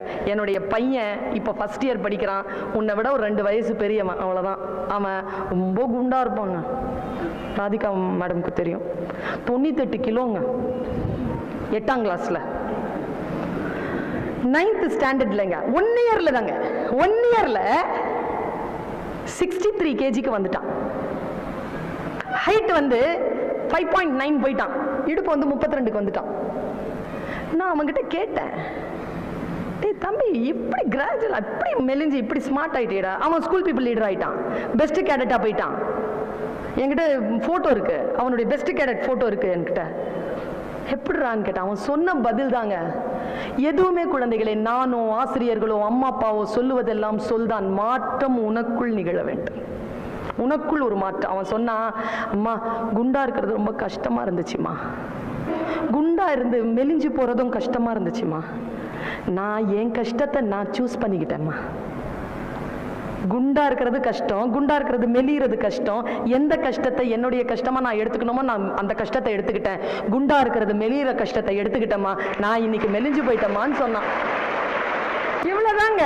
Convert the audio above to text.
என்னுடைய பையன் இப்போ ஃபர்ஸ்ட் இயர் படிக்கிறான். உன்னை விட ஒரு 2 வயசு பெரியவன், அவ்வளோதான். அவன் ரொம்ப குண்டா இருப்பாங்க. ராதிகா மேடம்க்கு தெரியும். 98 கிலோங்க. 8ஆம் கிளாஸில் 9th ஸ்டாண்டர்ட்லங்க. 1 இயர்ல தாங்க. 1 இயர்ல 63 kgக்கு வந்துட்டான். ஹைட் வந்து 5.9 போயிட்டான். இடுப்பு வந்து 32க்கு வந்துட்டான். நான் அவன்கிட்ட கேட்டேன், டேய் தம்பி, இப்படி கிராஜுவல் அப்படி மெலிஞ்சு இப்படி ஸ்மார்ட் ஆயிட்டேடா. அவன் ஸ்கூல் பீப்புள் லீடர் ஆயிட்டான். பெஸ்ட் கேடட்டா போயிட்டான். என்கிட்ட போட்டோ இருக்கு, அவனுடைய பெஸ்ட் கேடட் போட்டோ இருக்கு என்கிட்ட. எப்படிறான்னு கேட்டான். அவன் சொன்ன பதில் தாங்க, எதுவுமே குழந்தைகளே, நானோ ஆசிரியர்களோ அம்மா அப்பாவோ சொல்லுவதெல்லாம் சொல்தான். மாற்றம் உனக்குள் நிகழ வேண்டும். உனக்குள் ஒரு மாற்றம். அவன் சொன்னா, அம்மா குண்டா இருக்கிறது ரொம்ப கஷ்டமா இருந்துச்சுமா, குண்டா இருந்து மெலிஞ்சு போறதும் கஷ்டமா இருந்துச்சுமா, நான் என் கஷ்டத்தை நான் சூஸ் பண்ணிக்கிட்டேம்மா. குண்டா இருக்கிறது கஷ்டம், குண்டா இருக்கிறது மெலிகிறது கஷ்டம். எந்த கஷ்டத்தை என்னுடைய கஷ்டமா நான் எடுத்துக்கணுமோ நான் அந்த கஷ்டத்தை எடுத்துக்கிட்டேன். குண்டா இருக்கிறது மெலிகிற கஷ்டத்தை எடுத்துக்கிட்டேம்மா, நான் இன்னைக்கு மெலிஞ்சு போயிட்டேம்மான்னு சொன்னான். இவ்வளவுதாங்க.